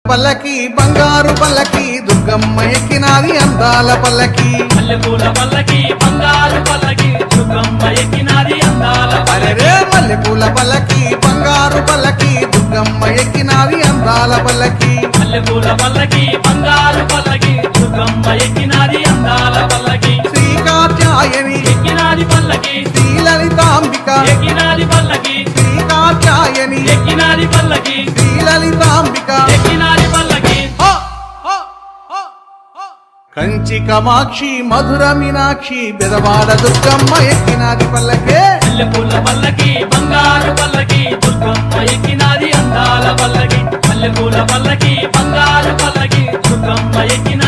పల్లకి బంగారు పల్లకి దుర్గమ్మ ఎక్కినాది అందాల పల్లకి మల్లెపూల పల్లకి బంగారు పల్లకి దుర్గమ్మ ఎక్కినాది అందాల పల్లకి మల్లెపూల పల్లకి బంగారు పల్లకి దుర్గమ్మ ఎక్కినాది అందాల పల్లకి మల్లెపూల పల్లకి బంగారు పల్లకి దుర్గమ్మ ఎక్కినాది అందాల పల్లకి శ్రీ కాత్యాయని ఎక్కినాది పల్లకి శ్రీ లలితాంబిక ఎక్కినాది పల్లకి శ్రీ కాత్యాయని ఎక్కినాది పల్లకి శ్రీ లలితాంబిక ఎక్కినాది పల్లకి కంచి కామాక్షి మధుర మీనాక్షి బెదవాడ దుర్గమ్మ ఎక్కినాది పల్లకే మల్లెపూల పల్లకి బంగారు పల్లకి దుర్గమ్మ ఎక్కినాది అందాల పల్లకి మల్లెపూల పల్లకి బంగారు పల్లకి దుర్గమ్మ ఎక్కినాది